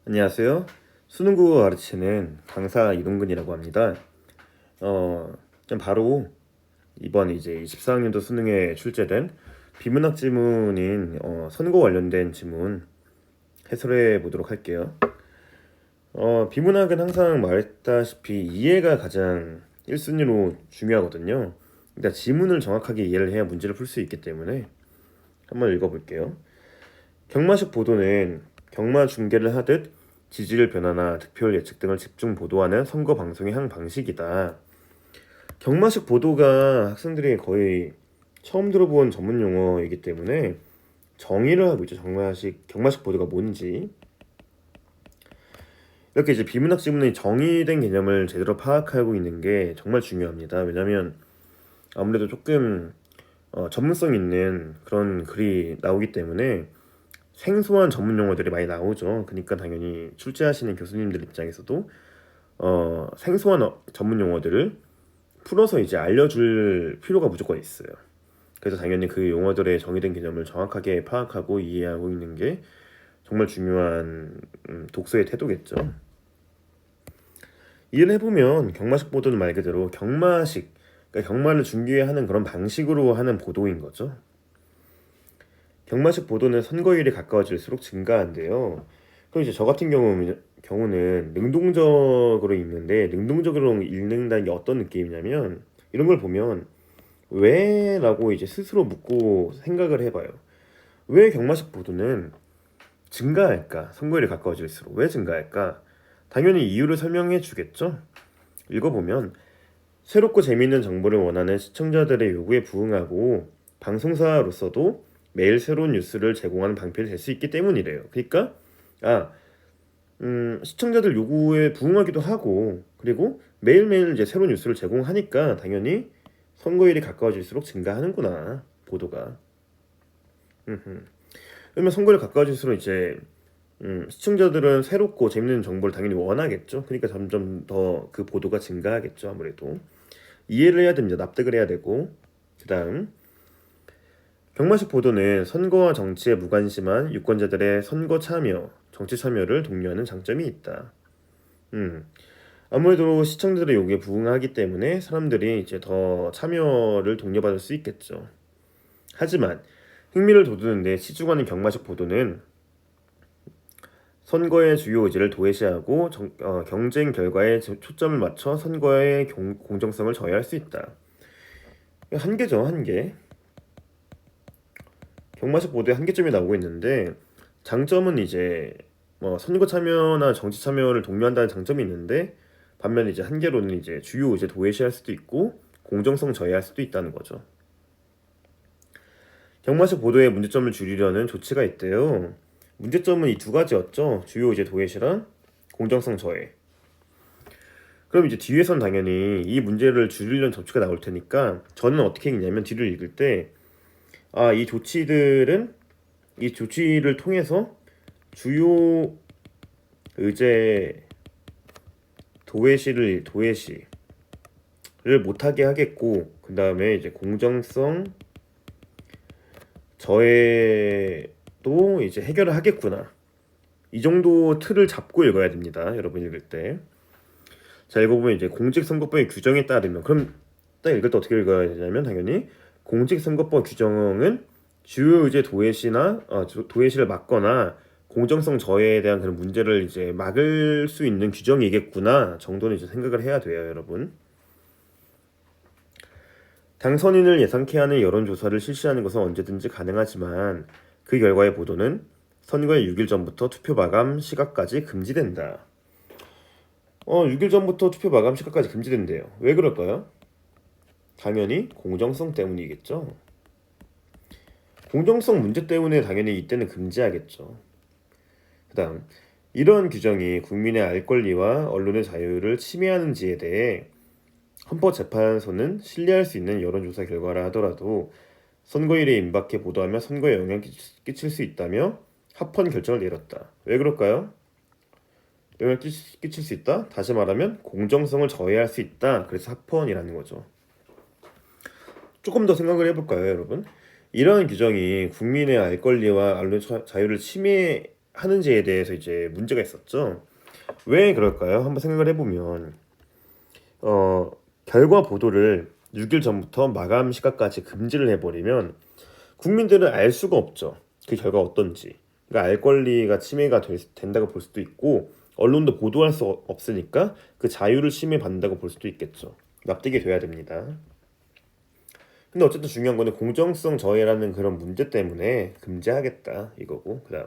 안녕하세요. 수능국어 가르치는 강사 이동근이라고 합니다. 좀 바로 이번 이제 24학년도 수능에 출제된 비문학 지문인 선거 관련된 지문 해설해 보도록 할게요. 비문학은 항상 말했다시피 이해가 가장 1순위로 중요하거든요. 그러니까 지문을 정확하게 이해를 해야 문제를 풀 수 있기 때문에 한번 읽어볼게요. 경마식 보도는 경마 중계를 하듯 지지율 변화나 득표율 예측 등을 집중 보도하는 선거 방송의 한 방식이다. 경마식 보도가 학생들이 거의 처음 들어본 전문 용어이기 때문에 정의를 하고 있죠. 경마식 보도가 뭔지. 이렇게 이제 비문학 지문의 정의된 개념을 제대로 파악하고 있는 게 정말 중요합니다. 왜냐하면 아무래도 조금 전문성 있는 그런 글이 나오기 때문에 생소한 전문 용어들이 많이 나오죠. 그러니까 당연히 출제하시는 교수님들 입장에서도 생소한 전문 용어들을 풀어서 이제 알려줄 필요가 무조건 있어요. 그래서 당연히 그 용어들의 정의된 개념을 정확하게 파악하고 이해하고 있는 게 정말 중요한 독서의 태도겠죠. 이해를 해보면 경마식 보도는 말 그대로 경마식, 그러니까 경마를 중계하는 그런 방식으로 하는 보도인 거죠. 경마식 보도는 선거일이 가까워질수록 증가한대요. 그럼 이제 저 같은 경우는 능동적으로 읽는데, 능동적으로 읽는다는 게 어떤 느낌이냐면 이런 걸 보면 왜? 라고 이제 스스로 묻고 생각을 해봐요. 왜 경마식 보도는 증가할까? 선거일이 가까워질수록 왜 증가할까? 당연히 이유를 설명해 주겠죠. 읽어보면 새롭고 재미있는 정보를 원하는 시청자들의 요구에 부응하고 방송사로서도 매일 새로운 뉴스를 제공하는 방편이 될 수 있기 때문이래요. 그러니까 아, 시청자들 요구에 부응하기도 하고, 그리고 매일매일 이제 새로운 뉴스를 제공하니까 당연히 선거일이 가까워질수록 증가하는구나, 보도가. 그러면 선거일이 가까워질수록 이제 시청자들은 새롭고 재밌는 정보를 당연히 원하겠죠. 그러니까 점점 더 그 보도가 증가하겠죠. 아무래도 이해를 해야 됩니다. 납득을 해야 되고. 그 다음 경마식 보도는 선거와 정치에 무관심한 유권자들의 선거 참여, 정치 참여를 독려하는 장점이 있다. 음, 아무래도 시청자들의 요구에 부응하기 때문에 사람들이 이제 더 참여를 독려받을 수 있겠죠. 하지만 흥미를 돋우는데 치중하는 경마식 보도는 선거의 주요 의제를 도외시하고 경쟁 결과에 초점을 맞춰 선거의 공정성을 저해할 수 있다. 한계죠, 한계. 경마식 보도에 한계점이 나오고 있는데, 장점은 이제 선거 참여나 정치 참여를 독려한다는 장점이 있는데, 반면 이제 한계로는 이제 주요 의제 도외시할 수도 있고 공정성 저해할 수도 있다는 거죠. 경마식 보도의 문제점을 줄이려는 조치가 있대요. 문제점은 이 두 가지였죠. 주요 의제 도외시랑 공정성 저해. 그럼 이제 뒤에선 당연히 이 문제를 줄이려는 조치가 나올 테니까 저는 어떻게 읽냐면 뒤를 읽을 때 이 조치를 통해서 주요 의제 도외시를 못하게 하겠고, 그 다음에 이제 공정성 저해도 이제 해결을 하겠구나. 이 정도 틀을 잡고 읽어야 됩니다. 여러분 읽을 때. 자, 읽어보면 이제 공직선거법의 규정에 따르면, 그럼 딱 읽을 때 어떻게 읽어야 되냐면 당연히 공직선거법 규정은 주요 의제 도외시를 막거나 공정성 저해에 대한 그런 문제를 이제 막을 수 있는 규정이겠구나 정도는 이제 생각을 해야 돼요, 여러분. 당선인을 예상케 하는 여론조사를 실시하는 것은 언제든지 가능하지만 그 결과의 보도는 선거의 6일 전부터 투표 마감 시각까지 금지된다. 6일 전부터 투표 마감 시각까지 금지된대요. 왜 그럴까요? 당연히 공정성 때문이겠죠. 공정성 문제 때문에 당연히 이때는 금지하겠죠. 그 다음, 이러한 규정이 국민의 알 권리와 언론의 자유를 침해하는지에 대해 헌법재판소는 신뢰할 수 있는 여론조사 결과라 하더라도 선거일에 임박해 보도하며 선거에 영향을 끼칠 수 있다며 합헌 결정을 내렸다. 왜 그럴까요? 영향을 끼칠 수 있다? 다시 말하면 공정성을 저해할 수 있다. 그래서 합헌이라는 거죠. 조금 더 생각을 해볼까요, 여러분? 이러한 규정이 국민의 알 권리와 언론의 자유를 침해하는 하는지에 대해서 이제 문제가 있었죠. 왜 그럴까요? 한번 생각을 해보면 어, 결과 보도를 6일 전부터 마감 시각까지 금지를 해버리면 국민들은 알 수가 없죠. 그 결과가 어떤지. 그러니까 알 권리가 침해가 된다고 볼 수도 있고 언론도 보도할 수 없으니까 그 자유를 침해받는다고 볼 수도 있겠죠. 납득이 돼야 됩니다. 근데 어쨌든 중요한 거는 공정성 저해라는 그런 문제 때문에 금지하겠다 이거고. 그다음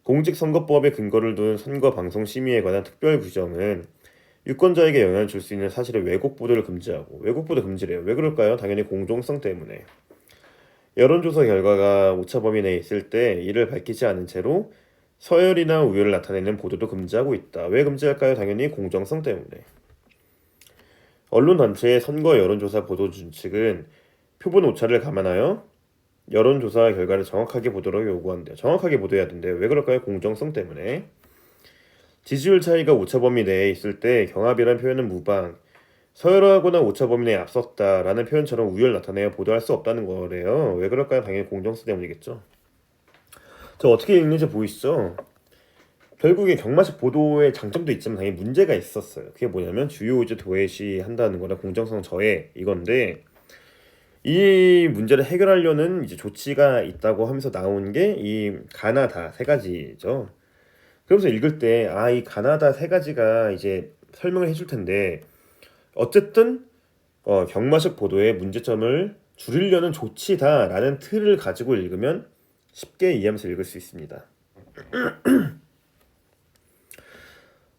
공직선거법에 근거를 둔 선거 방송 심의에 관한 특별 규정은 유권자에게 영향을 줄 수 있는 사실의 왜곡 보도를 금지하고. 왜곡 보도 금지래요. 왜 그럴까요? 당연히 공정성 때문에. 여론조사 결과가 오차 범위 내에 있을 때 이를 밝히지 않은 채로 서열이나 우열을 나타내는 보도도 금지하고 있다. 왜 금지할까요? 당연히 공정성 때문에. 언론단체의 선거 여론조사 보도 준칙은 표본 오차를 감안하여 여론조사 결과를 정확하게 보도록 요구한대요. 정확하게 보도해야 된대요. 왜 그럴까요? 공정성 때문에. 지지율 차이가 오차 범위 내에 있을 때 경합이라는 표현은 무방, 서열화하거나 오차 범위 내에 앞섰다라는 표현처럼 우열을 나타내어 보도할 수 없다는 거래요. 왜 그럴까요? 당연히 공정성 때문이겠죠. 저 어떻게 읽는지 보이시죠? 결국에 경마식 보도의 장점도 있지만 당연히 문제가 있었어요. 그게 뭐냐면 주요 의제 도외시 한다는 거나 공정성 저해 이건데, 이 문제를 해결하려는 이제 조치가 있다고 하면서 나온 게 이 가나다 세 가지죠. 그러면서 읽을 때 이 가나다 세 가지가 이제 설명을 해줄 텐데, 어쨌든 경마식 보도의 문제점을 줄이려는 조치다라는 틀을 가지고 읽으면 쉽게 이해하면서 읽을 수 있습니다.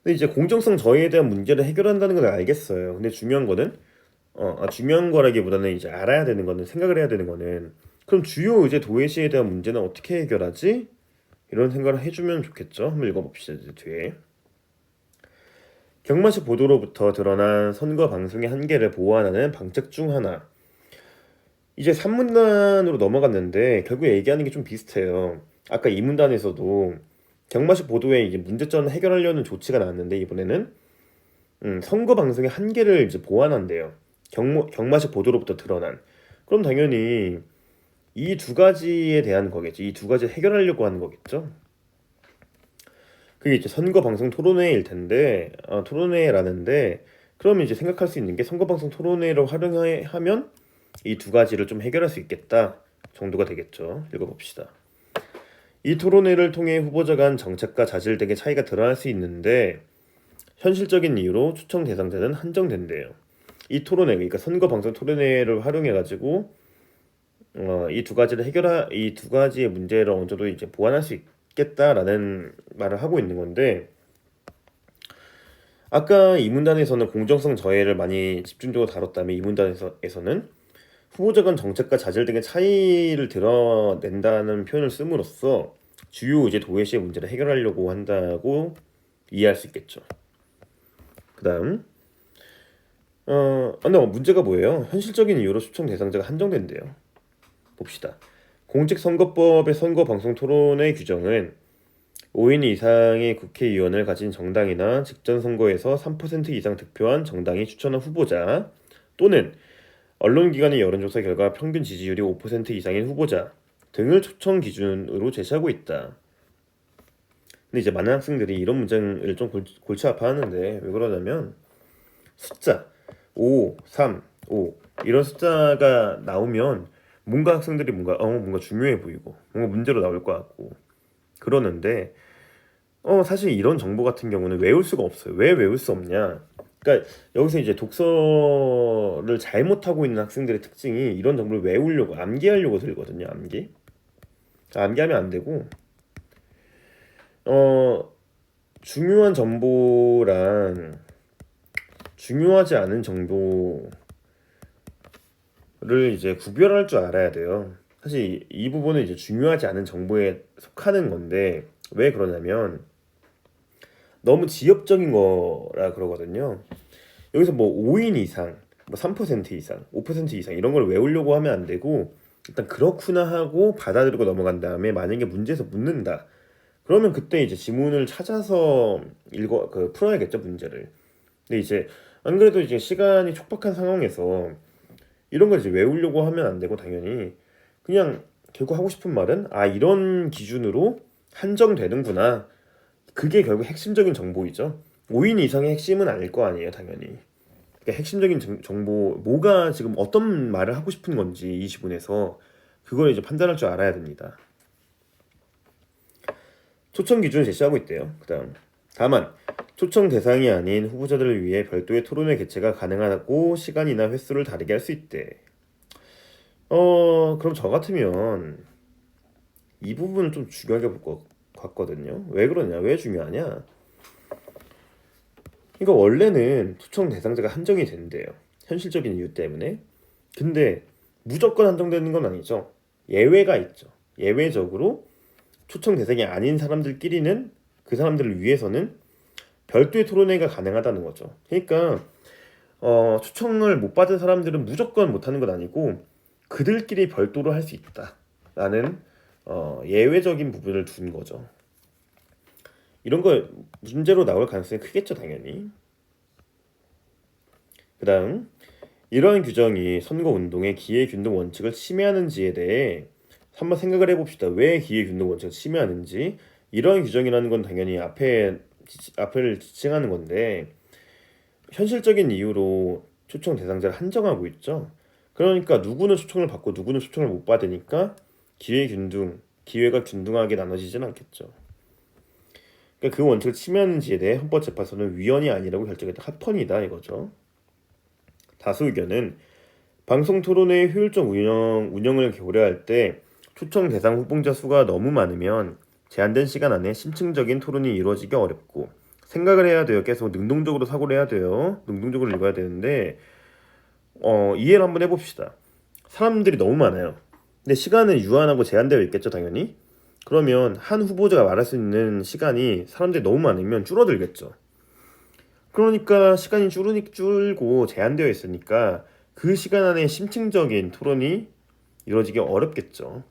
근데 이제 공정성 저해에 대한 문제를 해결한다는 건 알겠어요. 근데 중요한 거는 중요한 거라기보다는 이제 알아야 되는 거는, 생각을 해야 되는 거는, 그럼 주요 의제 도외시에 대한 문제는 어떻게 해결하지? 이런 생각을 해주면 좋겠죠. 한번 읽어봅시다. 이제 뒤에 경마식 보도로부터 드러난 선거 방송의 한계를 보완하는 방책 중 하나. 이제 3문단으로 넘어갔는데 결국에 얘기하는 게 좀 비슷해요. 아까 2문단에서도 경마식 보도의 이제 문제점을 해결하려는 조치가 나왔는데, 이번에는 선거 방송의 한계를 이제 보완한대요. 경마식 보도로부터 드러난. 그럼 당연히 이 두 가지에 대한 거겠죠. 이 두 가지 해결하려고 하는 거겠죠. 그게 이제 선거 방송 토론회일 텐데, 토론회라는데, 그러면 이제 생각할 수 있는 게 선거 방송 토론회를 활용하면 이 두 가지를 좀 해결할 수 있겠다 정도가 되겠죠. 읽어봅시다. 이 토론회를 통해 후보자 간 정책과 자질 등의 차이가 드러날 수 있는데 현실적인 이유로 추천 대상자는 한정된대요. 이 토론회, 그러니까 선거 방송 토론회를 활용해 가지고 이 두 가지의 문제를 어느 정도 이제 보완할 수 있겠다라는 말을 하고 있는 건데, 아까 이 문단에서는 공정성 저해를 많이 집중적으로 다뤘다면 이 문단에서는 후보자 간 정책과 자질 등의 차이를 드러낸다는 표현을 씀으로써 주요 의제 도외시의 문제를 해결하려고 한다고 이해할 수 있겠죠. 그 다음 근데 문제가 뭐예요? 현실적인 이유로 추천 대상자가 한정된대요. 봅시다. 공직선거법의 선거방송 토론회 규정은 5인 이상의 국회의원을 가진 정당이나 직전 선거에서 3% 이상 득표한 정당이 추천한 후보자, 또는 언론기관의 여론조사 결과 평균 지지율이 5% 이상인 후보자 등을 초청 기준으로 제시하고 있다. 근데 이제 많은 학생들이 이런 문제를 좀 골치 아파하는데, 왜 그러냐면 숫자 5, 3, 5 이런 숫자가 나오면 뭔가 학생들이 뭔가 중요해 보이고 뭔가 문제로 나올 것 같고 그러는데, 사실 이런 정보 같은 경우는 외울 수가 없어요. 왜 외울 수 없냐? 그러니까 여기서 이제 독서를 잘못하고 있는 학생들의 특징이 이런 정보를 외우려고, 암기하려고 들거든요. 암기하면 안 되고, 중요한 정보랑 중요하지 않은 정보를 이제 구별할 줄 알아야 돼요. 사실 이 부분은 이제 중요하지 않은 정보에 속하는 건데, 왜 그러냐면 너무 지엽적인 거라 그러거든요. 여기서 뭐 5인 이상, 뭐 3% 이상, 5% 이상 이런 걸 외우려고 하면 안 되고, 일단 그렇구나 하고 받아들이고 넘어간 다음에 만약에 문제에서 묻는다, 그러면 그때 이제 지문을 찾아서 풀어야겠죠, 문제를. 근데 이제 안 그래도 이제 시간이 촉박한 상황에서 이런 걸 이제 외우려고 하면 안 되고, 당연히 그냥 결국 하고 싶은 말은 이런 기준으로 한정되는구나. 그게 결국 핵심적인 정보이죠. 5인 이상의 핵심은 아닐 거 아니에요, 당연히. 그러니까 핵심적인 정보, 뭐가 지금 어떤 말을 하고 싶은 건지 이 지분에서 그걸 이제 판단할 줄 알아야 됩니다. 초청 기준을 제시하고 있대요. 그다음 다만 초청 대상이 아닌 후보자들을 위해 별도의 토론회 개최가 가능하고 시간이나 횟수를 다르게 할 수 있대. 그럼 저 같으면 이 부분을 좀 중요하게 볼 것 같거든요. 왜 그러냐? 왜 중요하냐? 그러니까 원래는 초청 대상자가 한정이 된대요. 현실적인 이유 때문에. 근데 무조건 한정되는 건 아니죠. 예외가 있죠. 예외적으로 초청 대상이 아닌 사람들끼리는 그 사람들을 위해서는 별도의 토론회가 가능하다는 거죠. 그러니까 초청을 못 받은 사람들은 무조건 못 하는 건 아니고 그들끼리 별도로 할 수 있다라는 예외적인 부분을 둔 거죠. 이런 거 문제로 나올 가능성이 크겠죠, 당연히. 그다음 이러한 규정이 선거운동의 기회균등 원칙을 침해하는지에 대해 한번 생각을 해봅시다. 왜 기회균등 원칙을 침해하는지. 이러한 규정이라는 건 당연히 앞을 지칭하는 건데 현실적인 이유로 초청 대상자를 한정하고 있죠. 그러니까 누구는 초청을 받고 누구는 초청을 못 받으니까 기회가 균등하게 나눠지진 않겠죠. 그러니까 그 원칙을 침해하는지에 대해 헌법재판소는 위헌이 아니라고 결정했다. 합헌이다 이거죠. 다수 의견은 방송 토론회의 효율적 운영을 고려할 때 초청 대상 후보자 수가 너무 많으면 제한된 시간 안에 심층적인 토론이 이루어지기 어렵고 생각을 해야 돼요. 계속 능동적으로 사고를 해야 돼요. 능동적으로 읽어야 되는데 이해를 한번 해봅시다. 사람들이 너무 많아요. 근데 시간은 유한하고 제한되어 있겠죠, 당연히. 그러면 한 후보자가 말할 수 있는 시간이 사람들이 너무 많으면 줄어들겠죠. 그러니까 시간이 줄고 제한되어 있으니까 그 시간 안에 심층적인 토론이 이루어지기 어렵겠죠.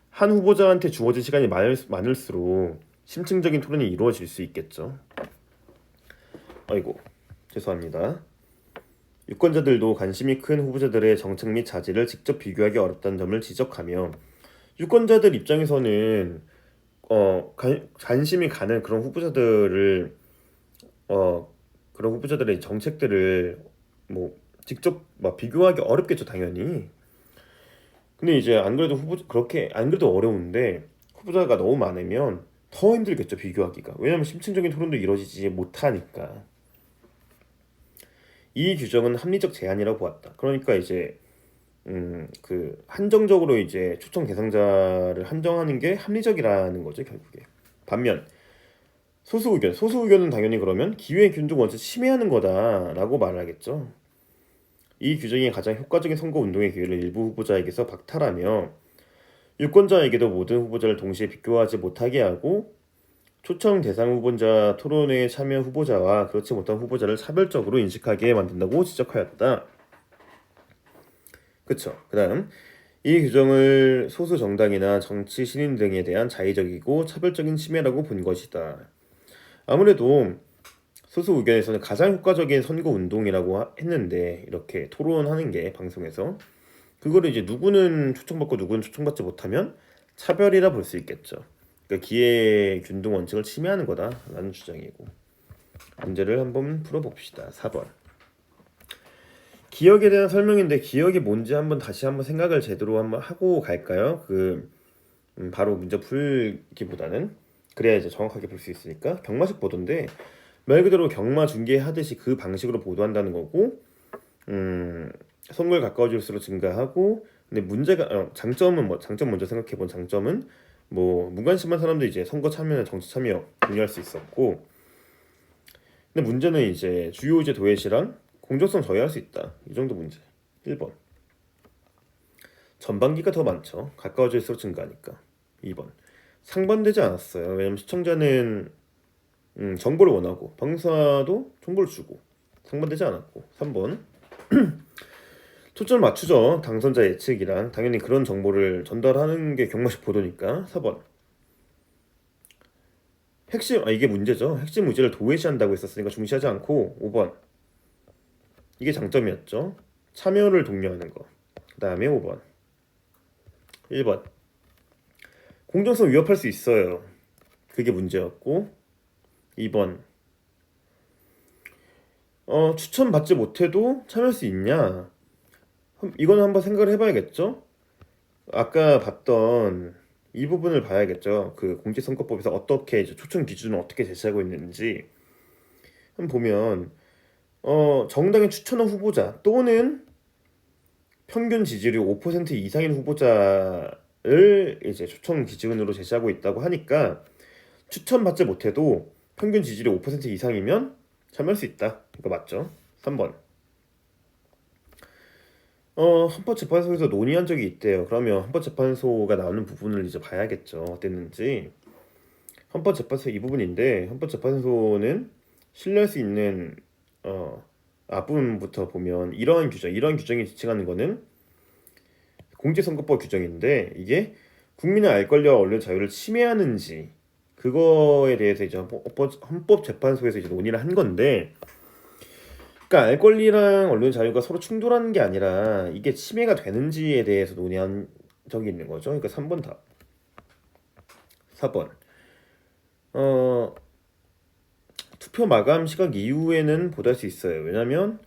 한 후보자한테 주어진 시간이 많을수록 심층적인 토론이 이루어질 수 있겠죠. 아이고, 죄송합니다. 유권자들도 관심이 큰 후보자들의 정책 및 자질을 직접 비교하기 어렵다는 점을 지적하며 유권자들 입장에서는 관심이 가는 그런 후보자들의 정책들을 뭐 직접 막 비교하기 어렵겠죠, 당연히. 근데 이제 안 그래도 그렇게 안 그래도 어려운데 후보자가 너무 많으면 더 힘들겠죠, 비교하기가. 왜냐면 심층적인 토론도 이루어지지 못하니까. 이 규정은 합리적 제한이라고 보았다. 그러니까 이제 한정적으로 이제 초청 대상자를 한정하는 게 합리적이라는 거죠, 결국에. 반면 소수 의견은 당연히 그러면 기회균등 원칙 침해하는 거다라고 말을 하겠죠. 이 규정이 가장 효과적인 선거 운동의 기회를 일부 후보자에게서 박탈하며 유권자에게도 모든 후보자를 동시에 비교하지 못하게 하고 초청 대상 후보자 토론회에 참여 후보자와 그렇지 못한 후보자를 차별적으로 인식하게 만든다고 지적하였다. 그쵸. 그 다음 이 규정을 소수 정당이나 정치 신인 등에 대한 자의적이고 차별적인 침해라고 본 것이다. 아무래도 소수 의견에서는 가장 효과적인 선거 운동이라고 했는데 이렇게 토론하는 게 방송에서 그거를 이제 누구는 초청받고 누구는 초청받지 못하면 차별이라 볼 수 있겠죠. 그러니까 기회 균등 원칙을 침해하는 거다라는 주장이고 문제를 한번 풀어봅시다. 4번 기억에 대한 설명인데 기억이 뭔지 다시 한번 생각을 제대로 한번 하고 갈까요? 바로 문제 풀기보다는 그래야 이제 정확하게 볼 수 있으니까 경마식 보도인데 말 그대로 경마 중계하듯이 그 방식으로 보도한다는 거고 선거에 가까워질수록 증가하고 근데 문제가 장점 먼저 생각해 본 장점은 뭐 무관심한 사람도 이제 선거 참여나 정치 참여 공유할 수 있었고 근데 문제는 이제 주요 이제 도외시랑 공정성 저해할 수 있다 이 정도 문제. 1번 전반기가 더 많죠. 가까워질수록 증가하니까. 2번 상반되지 않았어요. 왜냐면 시청자는 정보를 원하고 방송사도 정보를 주고 상반되지 않았고. 3번 초점을 맞추죠. 당선자 예측이랑 당연히 그런 정보를 전달하는 게 경마식 보도니까. 4번 이게 문제죠. 핵심 문제를 도외시한다고 했었으니까 중시하지 않고. 5번 이게 장점이었죠. 참여를 독려하는 거. 그 다음에 5번 1번 공정성 위협할 수 있어요. 그게 문제였고 2번 추천받지 못해도 참여할 수 있냐? 이거는 한번 생각을 해봐야겠죠? 아까 봤던 이 부분을 봐야겠죠. 그 공직선거법에서 어떻게 이제 초청 기준을 어떻게 제시하고 있는지 한번 보면 정당의 추천한 후보자 또는 평균 지지율이 5% 이상인 후보자를 이제 초청 기준으로 제시하고 있다고 하니까 추천받지 못해도 평균 지지율이 5% 이상이면 참여할 수 있다. 이거 맞죠? 3번. 헌법재판소에서 논의한 적이 있대요. 그러면 헌법재판소가 나오는 부분을 이제 봐야겠죠. 어땠는지. 헌법재판소 이 부분인데 헌법재판소는 신뢰할 수 있는 앞부분부터 보면 이러한 규정이 지칭하는 거는 공직선거법 규정인데 이게 국민의 알 권리와 언론 자유를 침해하는지 그거에 대해서 이제 헌법재판소에서 이제 논의를 한 건데, 그러니까 알 권리랑 언론 자유가 서로 충돌하는 게 아니라 이게 침해가 되는지에 대해서 논의한 적이 있는 거죠. 그러니까 3번 답. 4번. 투표 마감 시각 이후에는 보도할 수 있어요. 왜냐면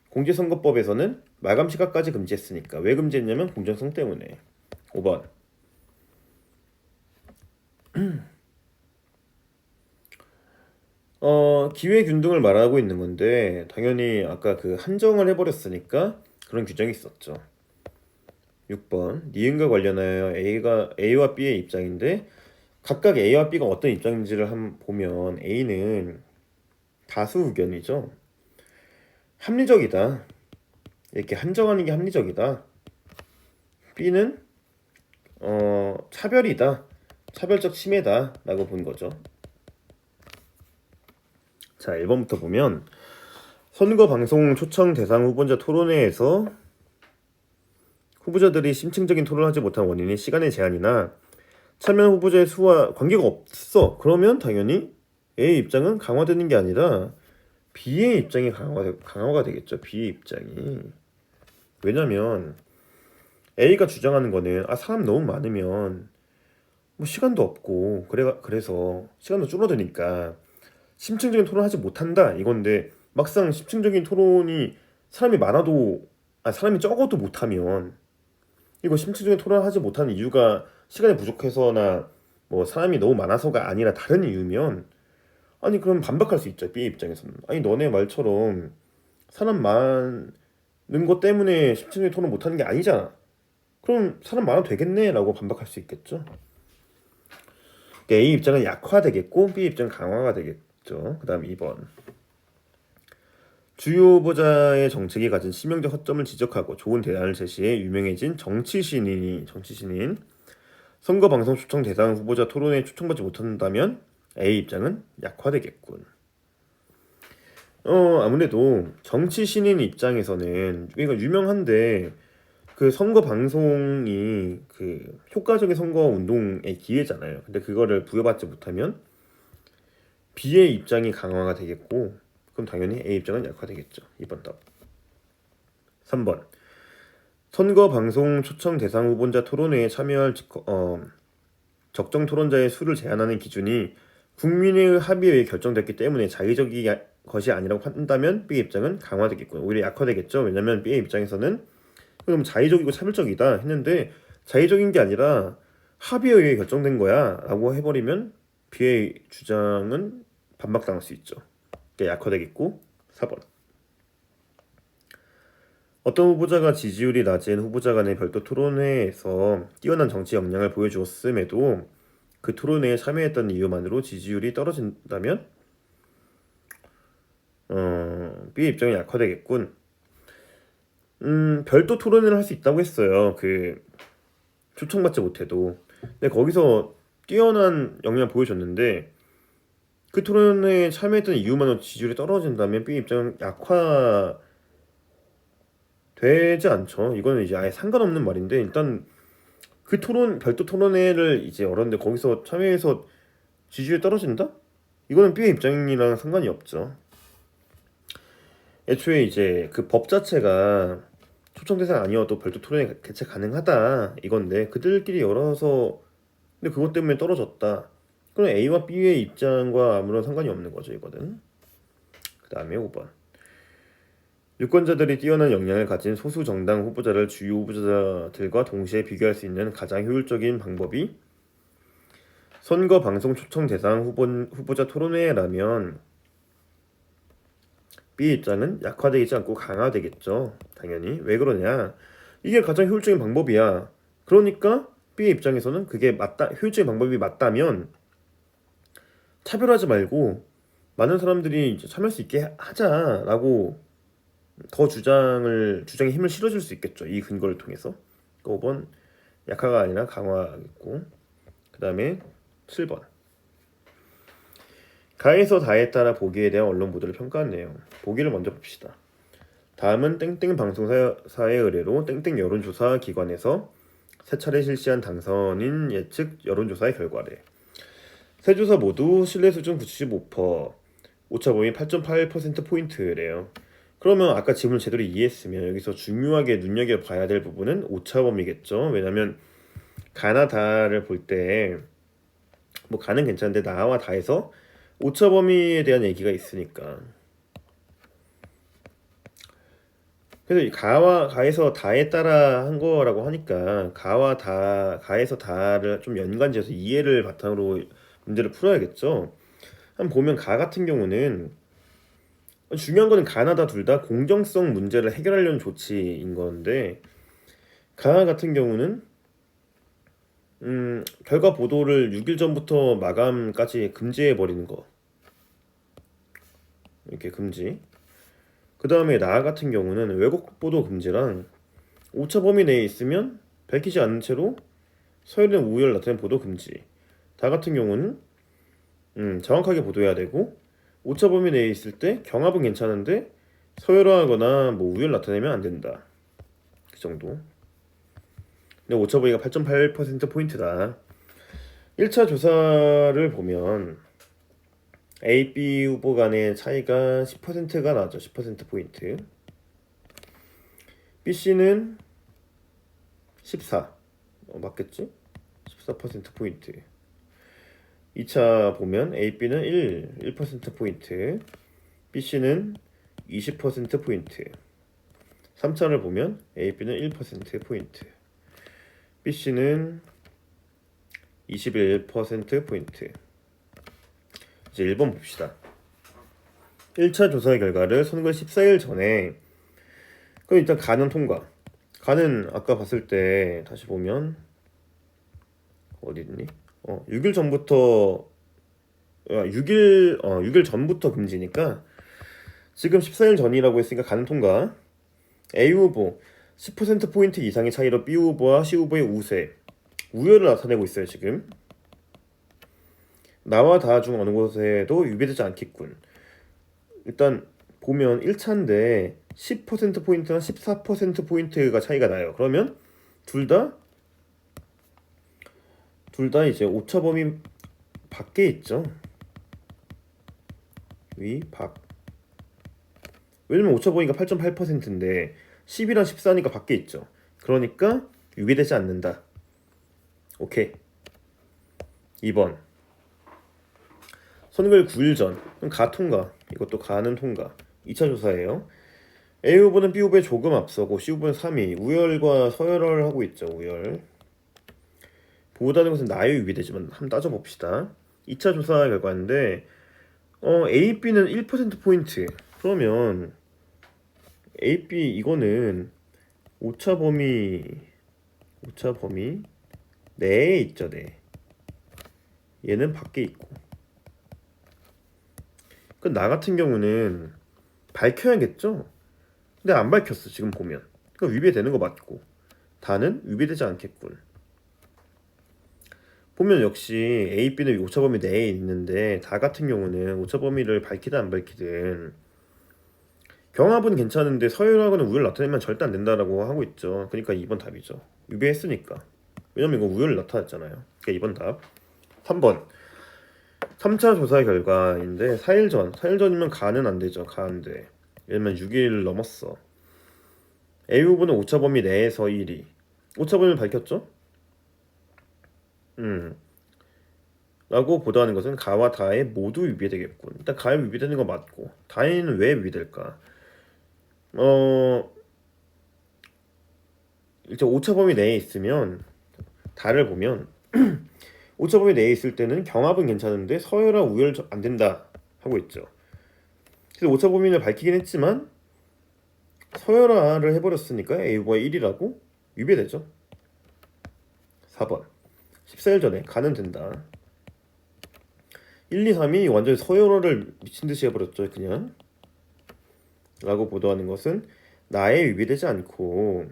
공직선거법에서는 마감 시각까지 금지했으니까. 왜 금지했냐면 공정성 때문에. 5번. 기회균등을 말하고 있는 건데 당연히 아까 그 한정을 해버렸으니까 그런 규정이 있었죠. 6번. 니은과 관련하여 A와 B의 입장인데 각각 A와 B가 어떤 입장인지를 한번 보면 A는 다수 의견이죠. 합리적이다. 이렇게 한정하는 게 합리적이다. B는 차별이다. 차별적 침해다 라고 본 거죠. 자, 1번부터 보면 선거 방송 초청 대상 후보자 토론회에서 후보자들이 심층적인 토론을 하지 못한 원인이 시간의 제한이나 참여한 후보자의 수와 관계가 없어. 그러면 당연히 A의 입장은 강화되는 게 아니라 B의 입장이 강화가 되겠죠. B의 입장이. 왜냐면 A가 주장하는 거는 사람 너무 많으면 뭐 시간도 없고 그래서 시간도 줄어드니까 심층적인 토론을 하지 못한다 이건데, 막상 심층적인 토론이 사람이 많아도 사람이 적어도 못하면 이거 심층적인 토론을 하지 못하는 이유가 시간이 부족해서나 뭐 사람이 너무 많아서가 아니라 다른 이유면 그럼 반박할 수 있죠. B 입장에서는 너네 말처럼 사람 많은 것 때문에 심층적인 토론 못하는 게 아니잖아. 그럼 사람 많아도 되겠네 라고 반박할 수 있겠죠. 그러니까 A 입장은 약화되겠고 B 입장은 강화가 되겠죠. 그 다음 2번. 주요 후보자의 정책이 가진 치명적 허점을 지적하고 좋은 대안을 제시해 유명해진 정치신인 선거 방송 초청 대상 후보자 토론에 초청받지 못한다면 A 입장은 약화되겠군. 아무래도 정치신인 입장에서는 이거 유명한데 그 선거 방송이 그 효과적인 선거 운동의 기회잖아요. 근데 그거를 부여받지 못하면 B의 입장이 강화가 되겠고, 그럼 당연히 A 입장은 약화되겠죠. 2번 답. 3번. 선거 방송 초청 대상 후보자 토론회에 참여할 적정 토론자의 수를 제한하는 기준이 국민의 합의에 의해 결정됐기 때문에 자의적인 것이 아니라고 한다면 B의 입장은 강화되겠고 오히려 약화되겠죠. 왜냐면 B의 입장에서는 그럼 자의적이고 차별적이다 했는데 자의적인 게 아니라 합의에 의해 결정된 거야 라고 해버리면 B의 주장은 반박당할 수 있죠. 그러니까 약화되겠고. 4번. 어떤 후보자가 지지율이 낮은 후보자 간의 별도 토론회에서 뛰어난 정치 역량을 보여주었음에도 그 토론회에 참여했던 이유만으로 지지율이 떨어진다면 B의 입장이 약화되겠군. 별도 토론회를 할 수 있다고 했어요. 그 초청받지 못해도. 근데 거기서 뛰어난 역량을 보여줬는데 그 토론회에 참여했던 이유만으로 지지율이 떨어진다면 B 입장은 약화되지 않죠. 이거는 이제 아예 상관없는 말인데, 일단 그 별도 토론회를 이제 열었는데 거기서 참여해서 지지율이 떨어진다? 이거는 B의 입장이랑 상관이 없죠. 애초에 이제 그 법 자체가 초청 대상 아니어도 별도 토론회 개최 가능하다 이건데 그들끼리 열어서 근데 그것 때문에 떨어졌다. 그럼 A와 B의 입장과 아무런 상관이 없는 거죠, 이거는. 그 다음에 5번. 유권자들이 뛰어난 역량을 가진 소수 정당 후보자를 주요 후보자들과 동시에 비교할 수 있는 가장 효율적인 방법이 선거 방송 초청 대상 후보자 토론회라면 B 입장은 약화되지 않고 강화되겠죠. 당연히. 왜 그러냐? 이게 가장 효율적인 방법이야. 그러니까 B 입장에서는 그게 맞다, 효율적인 방법이 맞다면 차별하지 말고 많은 사람들이 이제 참여할 수 있게 하자라고 더 주장에 힘을 실어줄 수 있겠죠. 이 근거를 통해서. 5번 약화가 아니라 강화겠고, 그 다음에 7번 가에서 다에 따라 보기에 대한 언론 보도를 평가한 내용. 보기를 먼저 봅시다. 다음은 땡땡 방송사의 의뢰로 땡땡 여론조사 기관에서 세 차례 실시한 당선인 예측 여론조사의 결과래. 세 조사 모두 신뢰 수준 95%, 오차범위 8.8%포인트래요. 그러면 아까 질문 제대로 이해했으면 여기서 중요하게 눈여겨봐야 될 부분은 오차범위겠죠. 왜냐면 가나 다를 볼 때 뭐 가는 괜찮은데 나와 다에서 오차범위에 대한 얘기가 있으니까. 그래서 이 가에서 다에 따라 한 거라고 하니까 가에서 다를 좀 연관지어서 이해를 바탕으로 문제를 풀어야겠죠. 한번 보면 가 같은 경우는 중요한 거는 가나 다 둘 다 공정성 문제를 해결하려는 조치인 건데, 가 같은 경우는 결과 보도를 6일 전부터 마감까지 금지해 버리는 거, 이렇게 금지. 그 다음에 나 같은 경우는 왜곡 보도 금지랑 오차 범위 내에 있으면 밝히지 않은 채로 서열이나 우열 나타낸 보도 금지. 다 같은 경우는 정확하게 보도해야 되고, 오차 범위 내에 있을 때 경합은 괜찮은데 서열화하거나 뭐 우열 나타내면 안 된다. 그 정도. 근데 오차 범위가 8.8%포인트다. 1차 조사를 보면 A, B 후보 간의 차이가 10%가 나죠. 10%포인트. B, C는 14. 맞겠지? 14%포인트. 2차 보면 A, B는 1%포인트. B, C는 20%포인트. 3차를 보면 A, B는 1%포인트. B, C는 21%포인트. 이제 1번 봅시다. 1차 조사 결과를 선거 14일 전에, 그럼 일단 가는 통과. 가는 아까 봤을 때 다시 보면 어디 있니? 6일 전부터 6일 전부터 금지니까 지금 14일 전이라고 했으니까 가는 통과. A 후보 10%포인트 이상의 차이로 B 후보와 C 후보의 우열을 나타내고 있어요. 지금 나와 다 중 어느 곳에도 유배되지 않겠군. 일단 보면 1차인데 10%포인트나 14%포인트가 차이가 나요. 그러면 둘 다 이제 오차 범위 밖에 있죠. 위, 밖. 왜냐면 오차 범위가 8.8%인데 10이랑 14니까 밖에 있죠. 그러니까 유배되지 않는다. 오케이. 2번. 선거일 9일 전. 그럼 가 통과. 이것도 가는 통과. 2차 조사예요. A 후보는 B 후보에 조금 앞서고 C 후보는 3위. 우열과 서열을 하고 있죠. 우열. 보호다는 것은 나의 유비되지만 한번 따져봅시다. 2차 조사 결과인데 A, B는 1%포인트. 그러면 A, B 이거는 오차 범위 내에 있죠. 네. 얘는 밖에 있고. 그 나 같은 경우는 밝혀야겠죠. 근데 안 밝혔어. 지금 보면. 그러니까 위배되는 거 맞고. 다는 위배되지 않겠군. 보면 역시 A, B는 오차 범위 내에 있는데 다 같은 경우는 오차 범위를 밝히든 안 밝히든 경합은 괜찮은데 서열하거나 우열 나타내면 절대 안 된다라고 하고 있죠. 그러니까 2번 답이죠. 위배했으니까. 왜냐면 이거 우열 나타났잖아요. 그러니까 2번 답. 3번 3차 조사 결과인데 4일 전이면 가는 안 되죠. 가 안 돼. 왜냐면 6일 넘었어. A 후보는 오차 범위 내에서 1위. 오차 범위를 밝혔죠? 라고 보도하는 것은 가와 다에 모두 위배되겠군. 일단 가에 위배되는 거 맞고 다에는 왜 위배될까? 어 일단 오차 범위 내에 있으면 다를 보면 오차 범위 내에 있을 때는 경합은 괜찮은데 서열화 우열 안 된다 하고 있죠. 그래서 오차 범위를 밝히긴 했지만 서열화를 해버렸으니까 A보다 1이라고 위배되죠. 4번 14일 전에 가는 된다. 1, 2, 3이 완전히 서열화를 미친듯이 해버렸죠. 그냥 라고 보도하는 것은 나에 위배되지 않고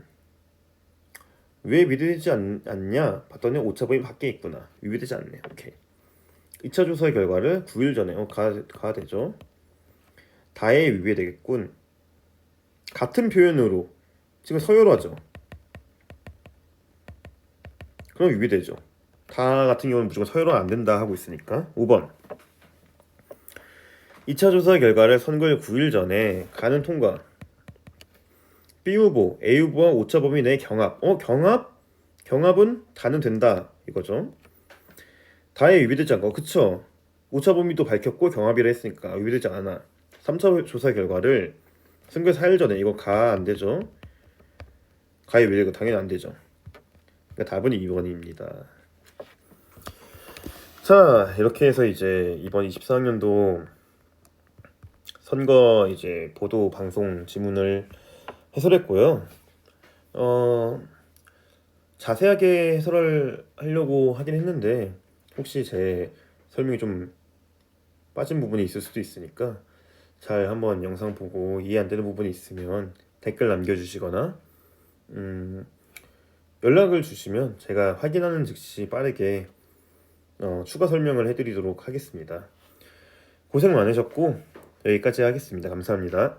왜 위배되지 않냐 봤더니 오차범위 밖에 있구나. 위배되지 않네. 오케이. 2차 조사 결과를 9일 전에 가야 되죠. 다에 위배되겠군. 같은 표현으로 지금 서열화죠. 그럼 위배되죠. 다 같은 경우는 무조건 서열화 안 된다 하고 있으니까. 5번 2차 조사 결과를 선거일 9일 전에 가는 통과. B 후보, A 후보와 오차 범위 내 경합. 경합? 경합은 다는 된다 이거죠. 다에 위배되지 않고 그쵸. 오차 범위도 밝혔고 경합이라 했으니까 위배되지 않아. 3차 조사 결과를 선거일 4일 전에 이거 가 안 되죠. 가에 위배되고 당연히 안 되죠. 그러니까 답은 2번입니다. 자, 이렇게 해서 이제 이번 24학년도 선거 이제 보도 방송 지문을 해설했고요. 자세하게 해설을 하려고 하긴 했는데 혹시 제 설명이 좀 빠진 부분이 있을 수도 있으니까 잘 한번 영상 보고 이해 안 되는 부분이 있으면 댓글 남겨주시거나 연락을 주시면 제가 확인하는 즉시 빠르게 추가 설명을 해드리도록 하겠습니다. 고생 많으셨고 여기까지 하겠습니다. 감사합니다.